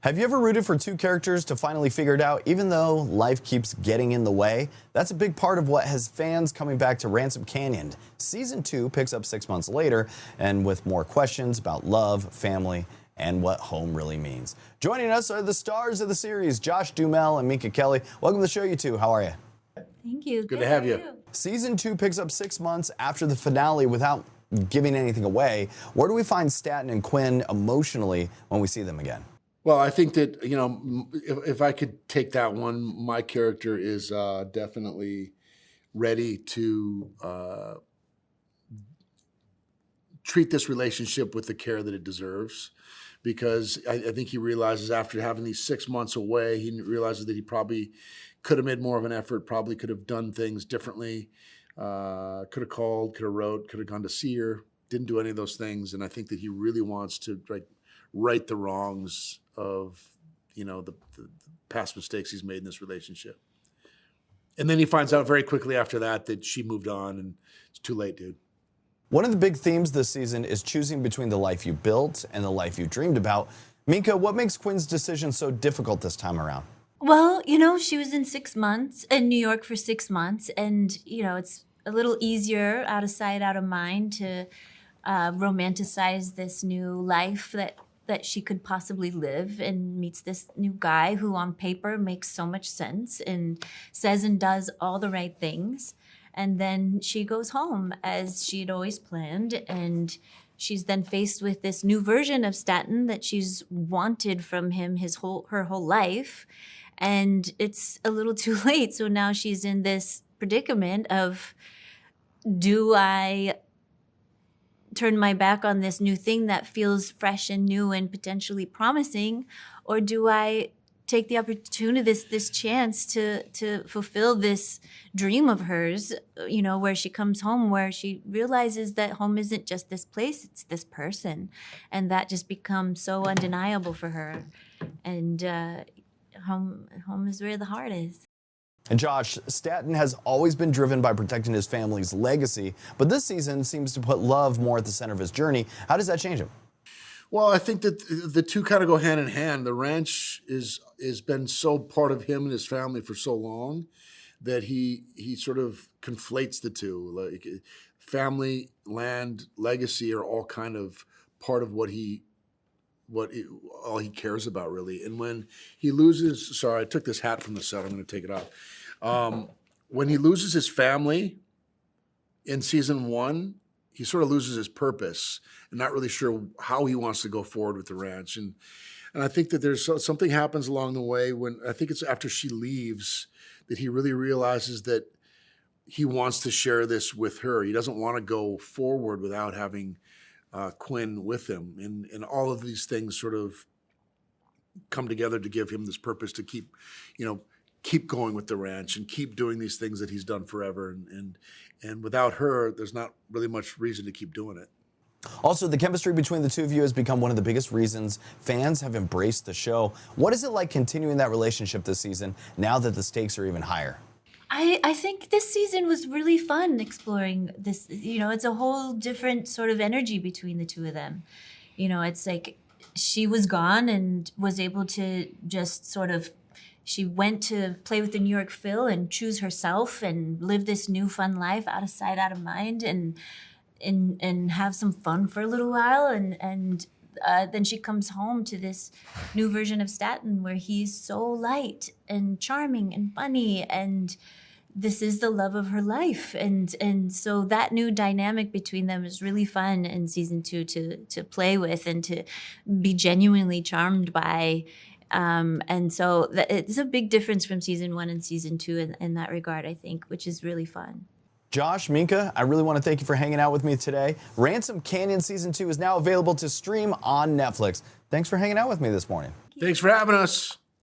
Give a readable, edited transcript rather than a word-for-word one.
Have you ever rooted for two characters to finally figure it out, even though life keeps getting in the way? That's a big part of what has fans coming back to Ransom Canyon. Season 2 picks up 6 months later, and with more questions about love, family, and what home really means. Joining us are the stars of the series, Josh Duhamel and Minka Kelly. Welcome to the show, you two. How are you? Thank you. Good to have you. Season 2 picks up 6 months after the finale without giving anything away. Where do we find Stanton and Quinn emotionally when we see them again? Well, I think that, if I could take that one, my character is definitely ready to treat this relationship with the care that it deserves. Because I think he realizes after having these 6 months away, he realizes that he probably could have made more of an effort, probably could have done things differently, could have called, could have wrote, could have gone to see her, didn't do any of those things. And I think that he really wants to right the wrongs of, the past mistakes he's made in this relationship. And then he finds out very quickly after that she moved on, and it's too late, dude. One of the big themes this season is choosing between the life you built and the life you dreamed about. Minka, what makes Quinn's decision so difficult this time around? Well, she was in New York for 6 months, and, it's a little easier out of sight, out of mind to romanticize this new life that she could possibly live, and meets this new guy who on paper makes so much sense and says and does all the right things. And then she goes home as she'd always planned, and she's then faced with this new version of Stanton that she's wanted from him her whole life. And it's a little too late. So now she's in this predicament of, do I turn my back on this new thing that feels fresh and new and potentially promising, or do I take the opportunity, this chance to fulfill this dream of hers, where she comes home, where she realizes that home isn't just this place, it's this person. And that just becomes so undeniable for her. And home is where the heart is. And Josh, Stanton has always been driven by protecting his family's legacy, but this season seems to put love more at the center of his journey. How does that change him? Well, I think that the two kind of go hand in hand. The ranch has been so part of him and his family for so long that he sort of conflates the two. Like family, land, legacy are all kind of part of all he cares about, really. And when he loses, sorry, I took this hat from the set, I'm going to take it off. When he loses his family in season 1, he sort of loses his purpose and not really sure how he wants to go forward with the ranch. And I think that there's something happens along the way when, I think it's after she leaves, that he really realizes that he wants to share this with her. He doesn't want to go forward without having Quinn with him. And all of these things sort of come together to give him this purpose to keep going with the ranch and keep doing these things that he's done forever. And without her, there's not really much reason to keep doing it. Also, the chemistry between the two of you has become one of the biggest reasons fans have embraced the show. What is it like continuing that relationship this season now that the stakes are even higher? I think this season was really fun exploring this. It's a whole different sort of energy between the two of them. It's like she was gone and was able to just sort of, she went to play with the New York Phil and choose herself and live this new fun life out of sight, out of mind, and have some fun for a little while. And then she comes home to this new version of Stanton where he's so light and charming and funny, and this is the love of her life. And so that new dynamic between them is really fun in season 2 to play with and to be genuinely charmed by. And so it's a big difference from season 1 and season 2 in that regard, I think, which is really fun. Josh, Minka, I really want to thank you for hanging out with me today. Ransom Canyon Season 2 is now available to stream on Netflix. Thanks for hanging out with me this morning. Thanks for having us.